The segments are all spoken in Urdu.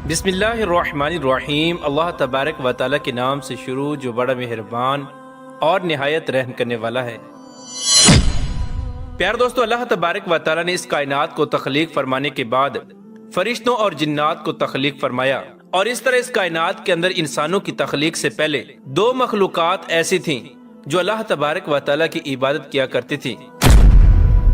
بسم اللہ الرحمن الرحیم۔ اللہ تبارک و تعالیٰ کے نام سے شروع جو بڑا مہربان اور نہایت رحم کرنے والا ہے۔ پیار دوستو، اللہ تبارک و تعالیٰ نے اس کائنات کو تخلیق فرمانے کے بعد فرشتوں اور جنات کو تخلیق فرمایا، اور اس طرح اس کائنات کے اندر انسانوں کی تخلیق سے پہلے دو مخلوقات ایسی تھیں جو اللہ تبارک و تعالیٰ کی عبادت کیا کرتی تھیں۔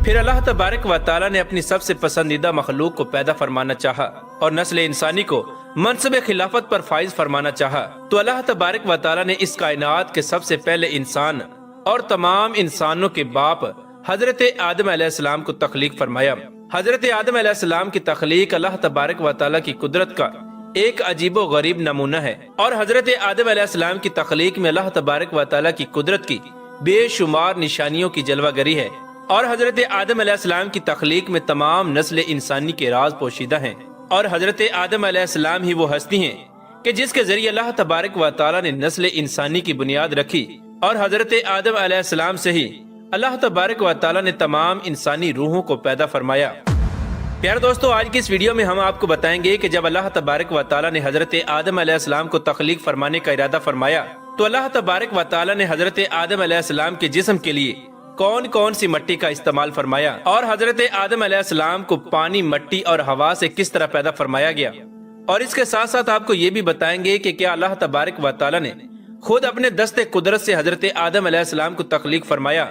پھر اللہ تبارک و تعالیٰ نے اپنی سب سے پسندیدہ مخلوق کو پیدا فرمانا چاہا اور نسل انسانی کو منصب خلافت پر فائز فرمانا چاہا، تو اللہ تبارک و تعالیٰ نے اس کائنات کے سب سے پہلے انسان اور تمام انسانوں کے باپ حضرت آدم علیہ السلام کو تخلیق فرمایا۔ حضرت آدم علیہ السلام کی تخلیق اللہ تبارک و تعالیٰ کی قدرت کا ایک عجیب و غریب نمونہ ہے، اور حضرت آدم علیہ السلام کی تخلیق میں اللہ تبارک و تعالیٰ کی قدرت کی بے شمار نشانیوں کی جلوہ گری ہے، اور حضرت آدم علیہ السلام کی تخلیق میں تمام نسل انسانی کے راز پوشیدہ ہیں، اور حضرت آدم علیہ السلام ہی وہ ہستی ہیں کہ جس کے ذریعے اللہ تبارک و تعالیٰ نے نسل انسانی کی بنیاد رکھی، اور حضرت آدم علیہ السلام سے ہی اللہ تبارک و تعالیٰ نے تمام انسانی روحوں کو پیدا فرمایا۔ پیارے دوستو، آج کی اس ویڈیو میں ہم آپ کو بتائیں گے کہ جب اللہ تبارک و تعالیٰ نے حضرت آدم علیہ السلام کو تخلیق فرمانے کا ارادہ فرمایا تو اللہ تبارک و تعالیٰ نے حضرت آدم علیہ السلام کے جسم کے لیے کون کون سی مٹی کا استعمال فرمایا، اور حضرت آدم علیہ السلام کو پانی، مٹی اور ہوا سے کس طرح پیدا فرمایا گیا، اور اس کے ساتھ ساتھ آپ کو یہ بھی بتائیں گے کہ کیا اللہ تبارک و تعالیٰ نے خود اپنے دست قدرت سے حضرت آدم علیہ السلام کو تخلیق فرمایا،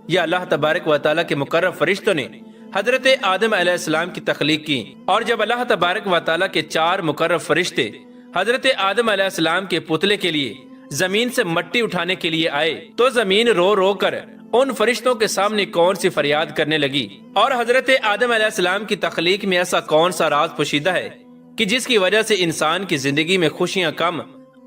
یا اللہ تبارک و تعالیٰ کے مقرب فرشتوں نے حضرت آدم علیہ السلام کی تخلیق کی۔ اور جب اللہ تبارک و تعالیٰ کے 4 مقرب فرشتے حضرت آدم علیہ السلام کے پتلے کے لیے زمین سے مٹی اٹھانے کے لیے آئے تو زمین رو رو کر ان فرشتوں کے سامنے کون سی فریاد کرنے لگی، اور حضرت آدم علیہ السلام کی تخلیق میں ایسا کون سا راز پوشیدہ ہے کہ جس کی وجہ سے انسان کی زندگی میں خوشیاں کم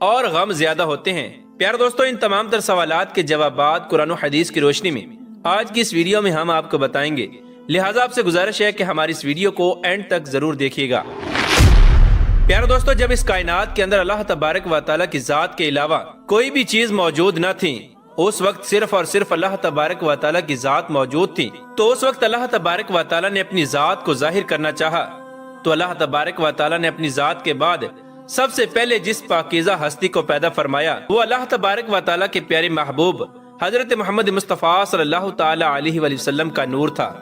اور غم زیادہ ہوتے ہیں۔ پیارے دوستو، ان تمام تر سوالات کے جوابات قرآن و حدیث کی روشنی میں آج کی اس ویڈیو میں ہم آپ کو بتائیں گے، لہٰذا آپ سے گزارش ہے کہ ہماری اس ویڈیو کو اینڈ تک ضرور دیکھیے گا۔ پیارے دوستو، جب اس کائنات کے اندر اللہ تبارک و تعالیٰ کی ذات کے علاوہ کوئی بھی چیز موجود نہ تھی، اس وقت صرف اور صرف اللہ تبارک و تعالیٰ کی ذات موجود تھی، تو اس وقت اللہ تبارک و تعالیٰ نے اپنی ذات کو ظاہر کرنا چاہا تو اللہ تبارک و تعالیٰ نے اپنی ذات کے بعد سب سے پہلے جس پاکیزہ ہستی کو پیدا فرمایا وہ اللہ تبارک و تعالیٰ کے پیارے محبوب حضرت محمد مصطفیٰ صلی اللہ تعالیٰ علیہ وآلہ وسلم کا نور تھا۔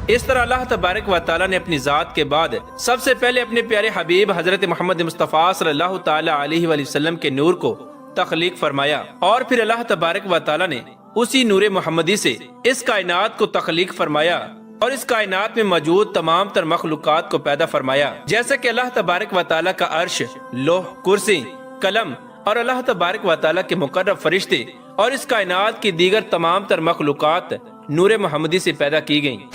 اس طرح اللہ تبارک و تعالیٰ نے اپنی ذات کے بعد سب سے پہلے اپنے پیارے حبیب حضرت محمد مصطفیٰ صلی اللہ تعالیٰ علیہ وآلہ وسلم کے نور کو تخلیق فرمایا، اور پھر اللہ تبارک و تعالیٰ نے اسی نور محمدی سے اس کائنات کو تخلیق فرمایا، اور اس کائنات میں موجود تمام تر مخلوقات کو پیدا فرمایا، جیسے کہ اللہ تبارک و تعالیٰ کا عرش، لوح، کرسی، قلم، اور اللہ تبارک و تعالیٰ کے مقرب فرشتے اور اس کائنات کی دیگر تمام تر مخلوقات نور محمدی سے پیدا کی گئیں۔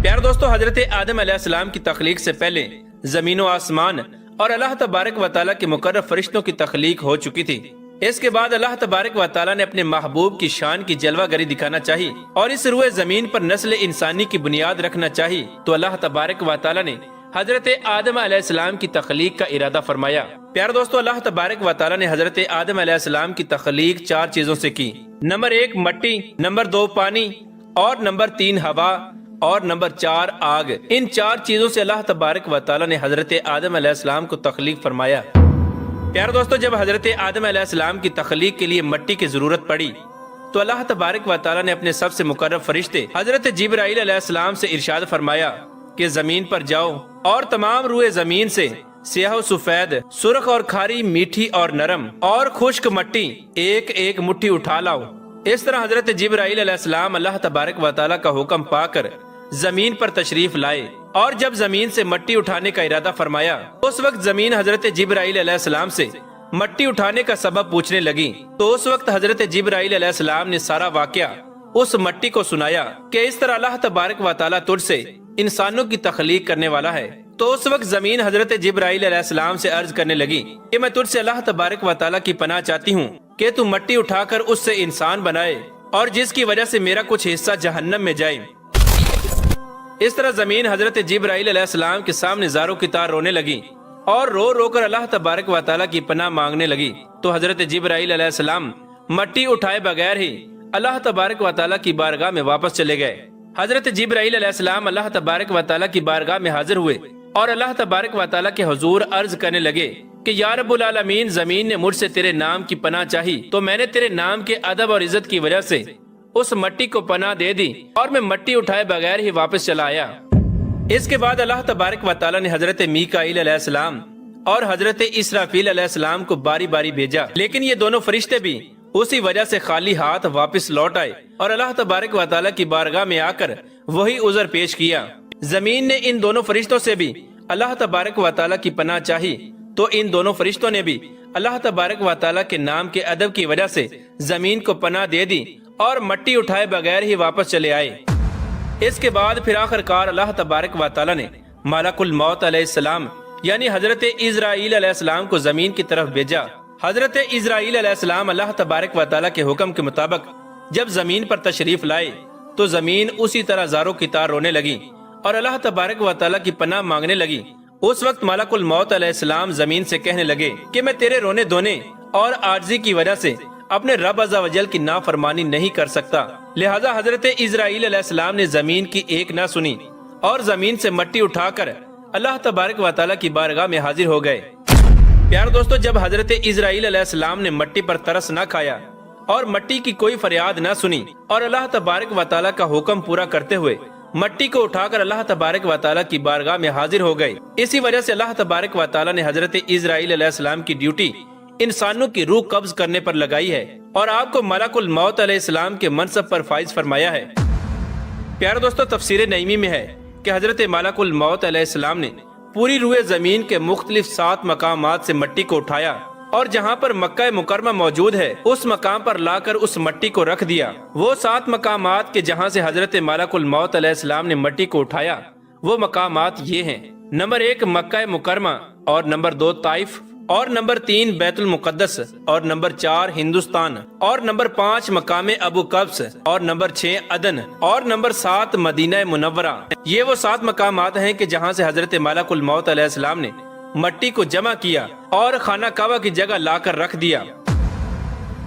پیارے دوستو، حضرت آدم علیہ السلام کی تخلیق سے پہلے زمین و آسمان اور اللہ تبارک و تعالیٰ کے مقرب فرشتوں کی تخلیق ہو چکی تھی۔ اس کے بعد اللہ تبارک و تعالیٰ نے اپنے محبوب کی شان کی جلوہ گری دکھانا چاہی اور اس روئے زمین پر نسل انسانی کی بنیاد رکھنا چاہی، تو اللہ تبارک و تعالیٰ نے حضرت آدم علیہ السلام کی تخلیق کا ارادہ فرمایا۔ پیارے دوستو، اللہ تبارک و تعالیٰ نے حضرت آدم علیہ السلام کی تخلیق 4 چیزوں سے کی۔ نمبر 1 مٹی، نمبر 2 پانی، اور نمبر 3 ہوا، اور نمبر 4 آگ۔ ان 4 چیزوں سے اللہ تبارک و تعالیٰ نے حضرت آدم علیہ السلام کو تخلیق فرمایا۔ پیارے دوستو، جب حضرت آدم علیہ السلام کی تخلیق کے لیے مٹی کی ضرورت پڑی تو اللہ تبارک و تعالیٰ نے اپنے سب سے مقرب فرشتے حضرت جبرائیل علیہ السلام سے ارشاد فرمایا کہ زمین پر جاؤ اور تمام روئے زمین سے سیاہ و سفید، سرخ اور کھاری، میٹھی اور نرم اور خشک مٹی ایک ایک مٹھی اٹھا لاؤ۔ اس طرح حضرت جبرائیل علیہ السلام اللہ تبارک و تعالیٰ کا حکم پا کر زمین پر تشریف لائے، اور جب زمین سے مٹی اٹھانے کا ارادہ فرمایا اس وقت زمین حضرت جبرائیل علیہ السلام سے مٹی اٹھانے کا سبب پوچھنے لگی، تو اس وقت حضرت جبرائیل علیہ السلام نے سارا واقعہ اس مٹی کو سنایا کہ اس طرح اللہ تبارک و تعالیٰ تجھ سے انسانوں کی تخلیق کرنے والا ہے۔ تو اس وقت زمین حضرت جبرائیل علیہ السلام سے عرض کرنے لگی کہ میں تجھ سے اللہ تبارک و تعالیٰ کی پناہ چاہتی ہوں کہ تو مٹی اٹھا کر اس سے انسان بنائے، اور جس کی وجہ سے میرا کچھ حصہ جہنم میں جائے۔ اس طرح زمین حضرت جبرائیل علیہ السلام کے سامنے زاروں کی طرح رونے لگی اور رو رو کر اللہ تبارک و تعالیٰ کی پناہ مانگنے لگی، تو حضرت جبرائیل علیہ السلام مٹی اٹھائے بغیر ہی اللہ تبارک و تعالیٰ کی بارگاہ میں واپس چلے گئے۔ حضرت جبرائیل علیہ السلام اللہ تبارک و تعالیٰ کی بارگاہ میں حاضر ہوئے اور اللہ تبارک و تعالیٰ کے حضور عرض کرنے لگے کہ یا رب العالمین، زمین نے مجھ سے تیرے نام کی پناہ چاہی تو میں نے تیرے نام کے ادب اور عزت کی وجہ سے اس مٹی کو پناہ دے دی اور میں مٹی اٹھائے بغیر ہی واپس چلا آیا۔ اس کے بعد اللہ تبارک و تعالیٰ نے حضرت میکائیل علیہ السلام اور حضرت اسرافیل علیہ السلام کو باری باری بھیجا، لیکن یہ دونوں فرشتے بھی اسی وجہ سے خالی ہاتھ واپس لوٹ آئے اور اللہ تبارک و تعالیٰ کی بارگاہ میں آ کر وہی عذر پیش کیا۔ زمین نے ان دونوں فرشتوں سے بھی اللہ تبارک و تعالیٰ کی پناہ چاہی تو ان دونوں فرشتوں نے بھی اللہ تبارک و تعالیٰ کے نام کے ادب کی وجہ سے زمین کو پناہ دے دی اور مٹی اٹھائے بغیر ہی واپس چلے آئے۔ اس کے بعد پھر آخر کار اللہ تبارک و تعالیٰ نے ملک الموت علیہ السلام یعنی حضرت اسرائیل علیہ السلام کو زمین کی طرف بھیجا۔ حضرت اسرائیل علیہ السلام اللہ تبارک و تعالیٰ کے حکم کے مطابق جب زمین پر تشریف لائے تو زمین اسی طرح زاروں کی طرح رونے لگی اور اللہ تبارک و تعالیٰ کی پناہ مانگنے لگی۔ اس وقت ملک الموت علیہ السلام زمین سے کہنے لگے کہ میں تیرے رونے دھونے اور عاجزی کی وجہ سے اپنے رب عز و جل کی نافرمانی نہیں کر سکتا، لہذا حضرت اسرائیل علیہ السلام نے زمین کی ایک نہ سنی اور زمین سے مٹی اٹھا کر اللہ تبارک و تعالیٰ کی بارگاہ میں حاضر ہو گئے۔ پیارے دوستو، جب حضرت اسرائیل علیہ السلام نے مٹی پر ترس نہ کھایا اور مٹی کی کوئی فریاد نہ سنی اور اللہ تبارک و تعالیٰ کا حکم پورا کرتے ہوئے مٹی کو اٹھا کر اللہ تبارک و تعالیٰ کی بارگاہ میں حاضر ہو گئے، اسی وجہ سے اللہ تبارک و تعالیٰ نے حضرت اسرائیل علیہ السلام کی ڈیوٹی انسانوں کی روح قبض کرنے پر لگائی ہے اور آپ کو ملک الموت علیہ السلام کے منصب پر فائز فرمایا ہے۔ پیارے دوستو، تفسیر نعیمی میں ہے کہ حضرت ملک الموت علیہ السلام نے پوری روح زمین کے مختلف 7 مقامات سے مٹی کو اٹھایا اور جہاں پر مکہ مکرمہ موجود ہے اس مقام پر لا کر اس مٹی کو رکھ دیا۔ وہ 7 مقامات کے جہاں سے حضرت ملک الموت علیہ السلام نے مٹی کو اٹھایا وہ مقامات یہ ہیں: نمبر 1 مکہ مکرمہ، اور نمبر 2 طائف، اور نمبر 3 بیت المقدس، اور نمبر 4 ہندوستان، اور نمبر 5 مقام ابو قبس، اور نمبر 6 عدن، اور نمبر 7 مدینہ منورہ۔ یہ وہ 7 مقامات ہیں کہ جہاں سے حضرت ملک الموت علیہ السلام نے مٹی کو جمع کیا اور خانہ کعبہ کی جگہ لا کر رکھ دیا۔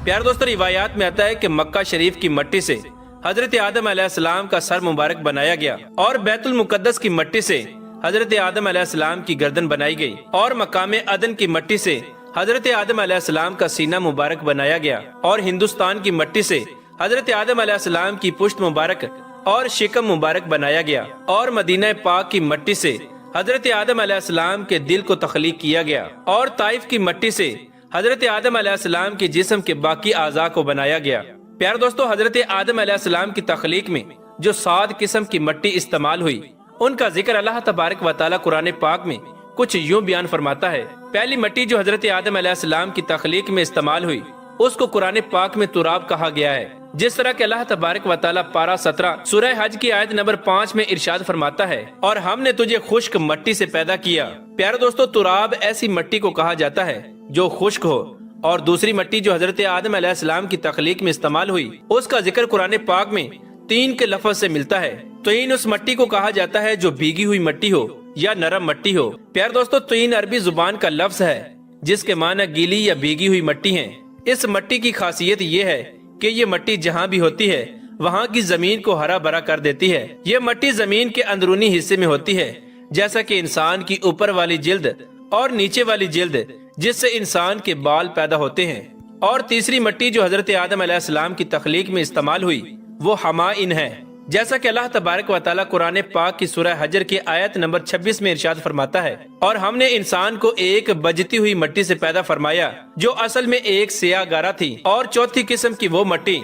پیارے دوستو، روایات میں آتا ہے کہ مکہ شریف کی مٹی سے حضرت آدم علیہ السلام کا سر مبارک بنایا گیا اور بیت المقدس کی مٹی سے حضرت آدم علیہ السلام کی گردن بنائی گئی اور مقام عدن کی مٹی سے حضرت آدم علیہ السلام کا سینہ مبارک بنایا گیا اور ہندوستان کی مٹی سے حضرت آدم علیہ السلام کی پشت مبارک اور شکم مبارک بنایا گیا اور مدینہ پاک کی مٹی سے حضرت آدم علیہ السلام کے دل کو تخلیق کیا گیا اور طائف کی مٹی سے حضرت آدم علیہ السلام کے جسم کے باقی اعضاء کو بنایا گیا۔ پیارے دوستو، حضرت آدم علیہ السلام کی تخلیق میں جو 7 قسم کی مٹی استعمال ہوئی ان کا ذکر اللہ تبارک و تعالیٰ قرآن پاک میں کچھ یوں بیان فرماتا ہے۔ پہلی مٹی جو حضرت آدم علیہ السلام کی تخلیق میں استعمال ہوئی اس کو قرآن پاک میں تراب کہا گیا ہے، جس طرح کہ اللہ تبارک و تعالیٰ پارہ 17 سورہ حج کی آیت نمبر 5 میں ارشاد فرماتا ہے، اور ہم نے تجھے خشک مٹی سے پیدا کیا۔ پیارے دوستو، تراب ایسی مٹی کو کہا جاتا ہے جو خشک ہو، اور دوسری مٹی جو حضرت آدم علیہ السلام کی تخلیق میں استعمال ہوئی اس کا ذکر قرآن پاک میں تین کے لفظ سے ملتا ہے۔ طین اس مٹی کو کہا جاتا ہے جو بھیگی ہوئی مٹی ہو یا نرم مٹی ہو۔ پیارے دوستو، طین عربی زبان کا لفظ ہے جس کے معنی گیلی یا بھیگی ہوئی مٹی ہیں۔ اس مٹی کی خاصیت یہ ہے کہ یہ مٹی جہاں بھی ہوتی ہے وہاں کی زمین کو ہرا بھرا کر دیتی ہے۔ یہ مٹی زمین کے اندرونی حصے میں ہوتی ہے، جیسا کہ انسان کی اوپر والی جلد اور نیچے والی جلد جس سے انسان کے بال پیدا ہوتے ہیں۔ اور تیسری مٹی جو حضرت آدم علیہ السلام کی تخلیق میں استعمال ہوئی وہ حمائن ہے، جیسا کہ اللہ تبارک و تعالیٰ قرآن پاک کی سورہ حجر کی آیت نمبر 26 میں ارشاد فرماتا ہے، اور ہم نے انسان کو ایک بجتی ہوئی مٹی سے پیدا فرمایا جو اصل میں ایک سیاہ گارا تھی، اور چوتھی قسم کی وہ مٹی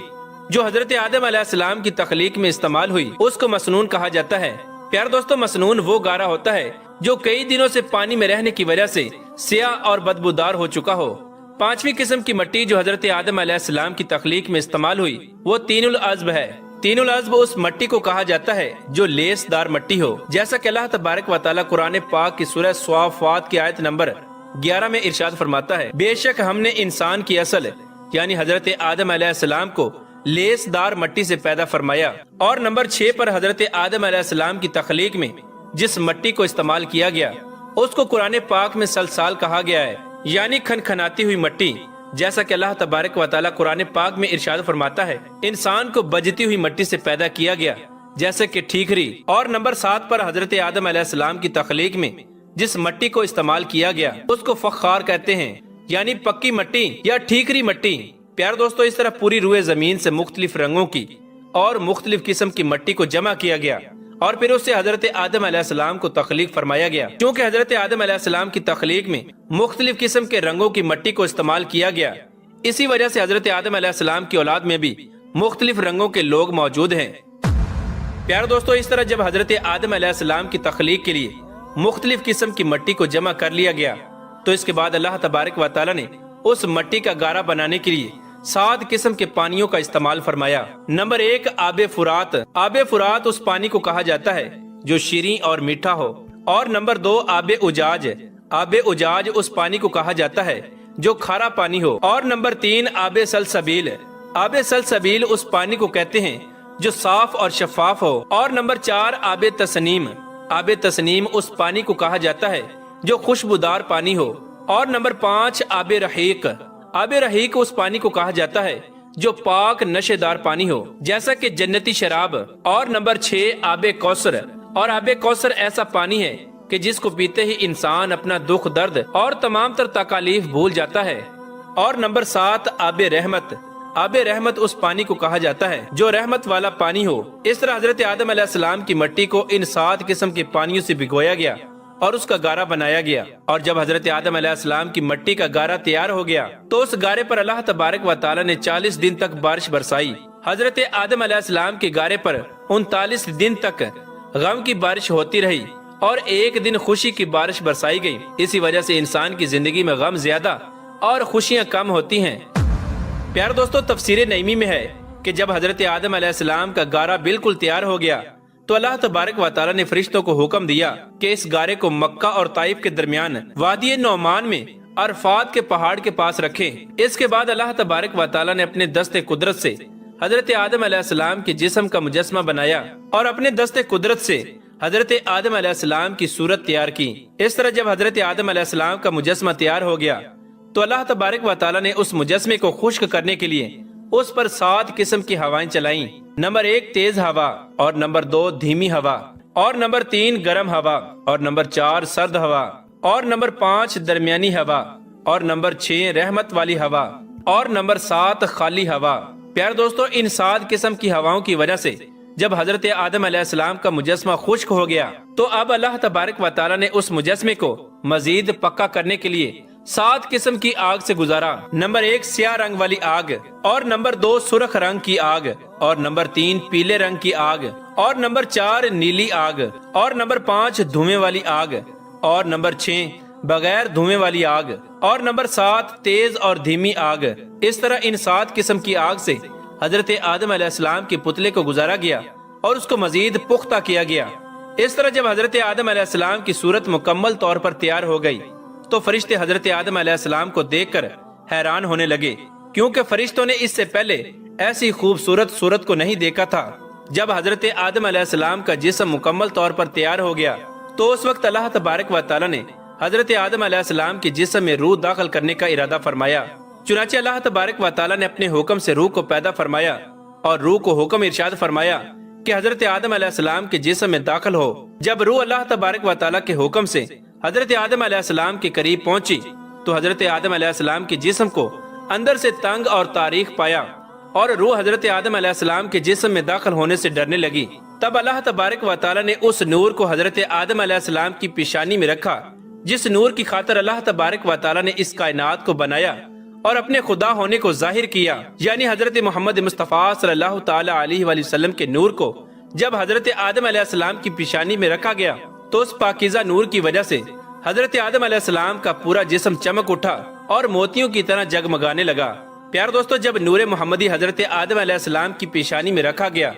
جو حضرت آدم علیہ السلام کی تخلیق میں استعمال ہوئی اس کو مسنون کہا جاتا ہے۔ پیارے دوستو، مسنون وہ گارا ہوتا ہے جو کئی دنوں سے پانی میں رہنے کی وجہ سے سیاہ اور بدبودار ہو چکا ہو۔ پانچویں قسم کی مٹی جو حضرت آدم علیہ السلام کی تخلیق میں استعمال ہوئی وہ تین العزب ہے۔ تین العزب اس مٹی کو کہا جاتا ہے جو لیس دار مٹی ہو، جیسا کہ اللہ تبارک و تعالیٰ قرآن پاک کی سورہ صافات کی آیت نمبر 11 میں ارشاد فرماتا ہے، بے شک ہم نے انسان کی اصل یعنی حضرت آدم علیہ السلام کو لیس دار مٹی سے پیدا فرمایا۔ اور نمبر 6 پر حضرت آدم علیہ السلام کی تخلیق میں جس مٹی کو استعمال کیا گیا اس کو قرآن پاک میں سلسال کہا گیا ہے، یعنی کھنکھناتی ہوئی مٹی، جیسا کہ اللہ تبارک و تعالیٰ قرآن پاک میں ارشاد فرماتا ہے، انسان کو بجتی ہوئی مٹی سے پیدا کیا گیا جیسے کہ ٹھیکری۔ اور نمبر 7 پر حضرت آدم علیہ السلام کی تخلیق میں جس مٹی کو استعمال کیا گیا اس کو فخار کہتے ہیں، یعنی پکی مٹی یا ٹھیکری مٹی۔ پیارے دوستو، اس طرح پوری روئے زمین سے مختلف رنگوں کی اور مختلف قسم کی مٹی کو جمع کیا گیا اور پھر اس سے حضرت آدم علیہ السلام کو تخلیق فرمایا گیا۔ کیونکہ حضرت آدم علیہ السلام کی تخلیق میں مختلف قسم کے رنگوں کی مٹی کو استعمال کیا گیا، اسی وجہ سے حضرت آدم علیہ السلام کی اولاد میں بھی مختلف رنگوں کے لوگ موجود ہیں۔ پیارے دوستو، اس طرح جب حضرت آدم علیہ السلام کی تخلیق کے لیے مختلف قسم کی مٹی کو جمع کر لیا گیا تو اس کے بعد اللہ تبارک و تعالی نے اس مٹی کا گارا بنانے کے لیے 7 قسم کے پانیوں کا استعمال فرمایا۔ نمبر 1، آب فرات۔ آب فرات اس پانی کو کہا جاتا ہے جو شیریں اور میٹھا ہو۔ اور نمبر 2، آب اجاج۔ آب اجاج اس پانی کو کہا جاتا ہے جو کھارا پانی ہو۔ اور نمبر 3، آب سلسبیل۔ آب سلسبیل اس پانی کو کہتے ہیں جو صاف اور شفاف ہو۔ اور نمبر 4، آب تسنیم۔ آب تسنیم اس پانی کو کہا جاتا ہے جو خوشبودار پانی ہو۔ اور نمبر 5، آب رحیق۔ آب رحیق اس پانی کو کہا جاتا ہے جو پاک نشے دار پانی ہو، جیسا کہ جنتی شراب۔ اور نمبر 6، آب کوثر۔ اور آب کوثر ایسا پانی ہے کہ جس کو پیتے ہی انسان اپنا دکھ درد اور تمام تر تکالیف بھول جاتا ہے۔ اور نمبر 7، آب رحمت۔ آب رحمت اس پانی کو کہا جاتا ہے جو رحمت والا پانی ہو۔ اس طرح حضرت آدم علیہ السلام کی مٹی کو ان 7 قسم کے پانیوں سے بھگویا گیا اور اس کا گارا بنایا گیا۔ اور جب حضرت آدم علیہ السلام کی مٹی کا گارا تیار ہو گیا تو اس گارے پر اللہ تبارک و تعالی نے 40 دن تک بارش برسائی۔ حضرت آدم علیہ السلام کے گارے پر 39 دن تک غم کی بارش ہوتی رہی اور 1 دن خوشی کی بارش برسائی گئی۔ اسی وجہ سے انسان کی زندگی میں غم زیادہ اور خوشیاں کم ہوتی ہیں۔ پیارے دوستو، تفسیر نعیمی میں ہے کہ جب حضرت آدم علیہ السلام کا گارا بالکل تیار ہو گیا تو اللہ تبارک و تعالی نے فرشتوں کو حکم دیا کہ اس گارے کو مکہ اور طائف کے درمیان وادی نعمان میں عرفات کے پہاڑ کے پاس رکھیں۔ اس کے بعد اللہ تبارک و تعالی نے اپنے دست قدرت سے حضرت آدم علیہ السلام کے جسم کا مجسمہ بنایا اور اپنے دست قدرت سے حضرت آدم علیہ السلام کی صورت تیار کی۔ اس طرح جب حضرت آدم علیہ السلام کا مجسمہ تیار ہو گیا تو اللہ تبارک و تعالی نے اس مجسمے کو خشک کرنے کے لیے اس پر 7 قسم کی ہوائیں چلائیں۔ نمبر 1، تیز ہوا۔ اور نمبر 2، دھیمی ہوا۔ اور نمبر 3، گرم ہوا۔ اور نمبر 4، سرد ہوا۔ اور نمبر 5، درمیانی ہوا۔ اور نمبر 6، رحمت والی ہوا۔ اور نمبر 7، خالی ہوا۔ پیارے دوستو، ان 7 قسم کی ہواؤں کی وجہ سے جب حضرت آدم علیہ السلام کا مجسمہ خشک ہو گیا تو اب اللہ تبارک و تعالی نے اس مجسمے کو مزید پکا کرنے کے لیے 7 قسم کی آگ سے گزارا۔ نمبر 1، سیاہ رنگ والی آگ۔ اور نمبر 2، سرخ رنگ کی آگ۔ اور نمبر 3، پیلے رنگ کی آگ۔ اور نمبر 4، نیلی آگ۔ اور نمبر 5، دھوئیں والی آگ۔ اور نمبر 6، بغیر دھوئیں والی آگ۔ اور نمبر 7، تیز اور دھیمی آگ۔ اس طرح ان 7 قسم کی آگ سے حضرت آدم علیہ السلام کے پتلے کو گزارا گیا اور اس کو مزید پختہ کیا گیا۔ اس طرح جب حضرت آدم علیہ السلام کی صورت مکمل طور پر تیار ہو گئی تو فرشتے حضرت آدم علیہ السلام کو دیکھ کر حیران ہونے لگے، کیونکہ فرشتوں نے اس سے پہلے ایسی خوبصورت صورت کو نہیں دیکھا تھا۔ جب حضرت آدم علیہ السلام کا جسم مکمل طور پر تیار ہو گیا تو اس وقت اللہ تبارک و تعالی نے حضرت آدم علیہ السلام کے جسم میں روح داخل کرنے کا ارادہ فرمایا۔ چنانچہ اللہ تبارک و تعالی نے اپنے حکم سے روح کو پیدا فرمایا اور روح کو حکم ارشاد فرمایا کہ حضرت آدم علیہ السلام کے جسم میں داخل ہو۔ جب روح اللہ تبارک و تعالی کے حکم سے حضرت آدم علیہ السلام کے قریب پہنچی تو حضرت آدم علیہ السلام کے جسم کو اندر سے تنگ اور تاریک پایا اور روح حضرت آدم علیہ السلام کے جسم میں داخل ہونے سے ڈرنے لگی۔ تب اللہ تبارک و تعالی نے اس نور کو حضرت آدم علیہ السلام کی پیشانی میں رکھا، جس نور کی خاطر اللہ تبارک و تعالی نے اس کائنات کو بنایا اور اپنے خدا ہونے کو ظاہر کیا، یعنی حضرت محمد مصطفیٰ صلی اللہ تعالی علیہ وآلہ وسلم کے نور کو جب حضرت آدم علیہ السلام کی پیشانی میں رکھا گیا تو اس پاکیزہ نور کی وجہ سے حضرت آدم علیہ السلام کا پورا جسم چمک اٹھا اور موتیوں کی طرح جگمگانے لگا۔ پیارے دوستو، جب نور محمدی حضرت آدم علیہ السلام کی پیشانی میں رکھا گیا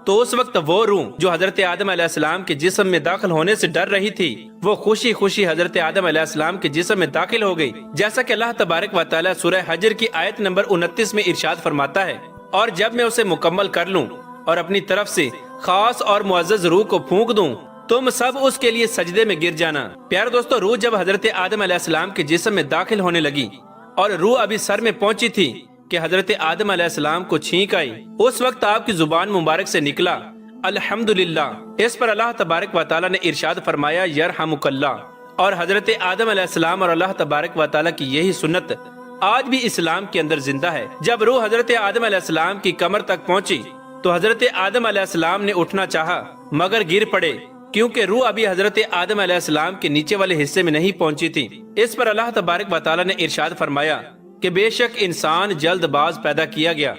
تو اس وقت وہ روح جو حضرت آدم علیہ السلام کے جسم میں داخل ہونے سے ڈر رہی تھی وہ خوشی خوشی حضرت آدم علیہ السلام کے جسم میں داخل ہو گئی، جیسا کہ اللہ تبارک و تعالی سورہ حجر کی آیت نمبر 29 میں ارشاد فرماتا ہے، اور جب میں اسے مکمل کر لوں اور اپنی طرف سے خاص اور معزز روح کو پھونک دوں تم سب اس کے لیے سجدے میں گر جانا۔ پیارے دوستو، روح جب حضرت آدم علیہ السلام کے جسم میں داخل ہونے لگی اور روح ابھی سر میں پہنچی تھی کہ حضرت آدم علیہ السلام کو چھینک آئی، اس وقت آپ کی زبان مبارک سے نکلا الحمدللہ۔ اس پر اللہ تبارک و تعالی نے ارشاد فرمایا یرحمک اللہ، اور حضرت آدم علیہ السلام اور اللہ تبارک و تعالیٰ کی یہی سنت آج بھی اسلام کے اندر زندہ ہے۔ جب روح حضرت آدم علیہ السلام کی کمر تک پہنچی تو حضرت آدم علیہ السلام نے اٹھنا چاہا مگر گر پڑے، کیونکہ روح ابھی حضرت آدم علیہ السلام کے نیچے والے حصے میں نہیں پہنچی تھی۔ اس پر اللہ تبارک و تعالیٰ نے ارشاد فرمایا کہ بے شک انسان جلد باز پیدا کیا گیا۔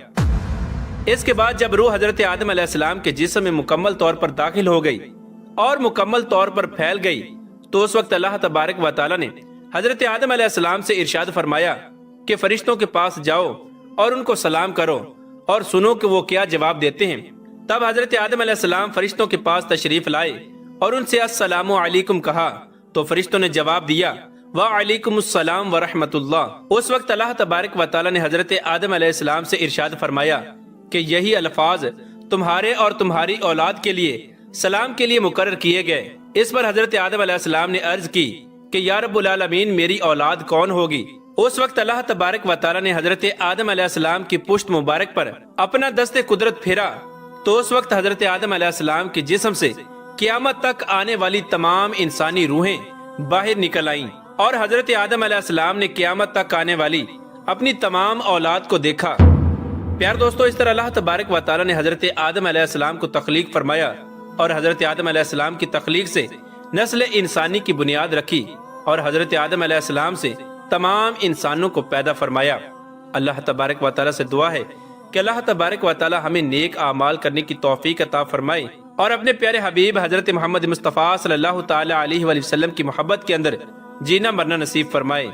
اس کے بعد جب روح حضرت آدم علیہ السلام کے جسم میں مکمل طور پر داخل ہو گئی اور مکمل طور پر پھیل گئی تو اس وقت اللہ تبارک و تعالیٰ نے حضرت آدم علیہ السلام سے ارشاد فرمایا کہ فرشتوں کے پاس جاؤ اور ان کو سلام کرو اور سنو کہ وہ کیا جواب دیتے ہیں۔ تب حضرت آدم علیہ السلام فرشتوں کے پاس تشریف لائے اور ان سے السلام علیکم کہا تو فرشتوں نے جواب دیا وعلیکم السلام ورحمۃ اللہ۔ اس وقت اللہ تبارک و تعالیٰ نے حضرت آدم علیہ السلام سے ارشاد فرمایا کہ یہی الفاظ تمہارے اور تمہاری اولاد کے لیے سلام کے لیے مقرر کیے گئے۔ اس پر حضرت آدم علیہ السلام نے عرض کی کہ یا رب العالمین میری اولاد کون ہوگی؟ اس وقت اللہ تبارک و تعالیٰ نے حضرت آدم علیہ السلام کی پشت مبارک پر اپنا دست قدرت پھیرا تو اس وقت حضرت آدم علیہ السلام کے جسم سے قیامت تک آنے والی تمام انسانی روحیں باہر نکل آئیں اور حضرت آدم علیہ السلام نے قیامت تک آنے والی اپنی تمام اولاد کو دیکھا۔ پیار دوستو، اس طرح اللہ تبارک و تعالیٰ نے حضرت آدم علیہ السلام کو تخلیق فرمایا اور حضرت آدم علیہ السلام کی تخلیق سے نسل انسانی کی بنیاد رکھی اور حضرت آدم علیہ السلام سے تمام انسانوں کو پیدا فرمایا۔ اللہ تبارک و تعالیٰ سے دعا ہے کہ اللہ تبارک و تعالیٰ ہمیں نیک اعمال کرنے کی توفیق عطا فرمائے اور اپنے پیارے حبیب حضرت محمد مصطفیٰ صلی اللہ تعالیٰ علیہ وآلہ وسلم کی محبت کے اندر جینا مرنا نصیب فرمائے۔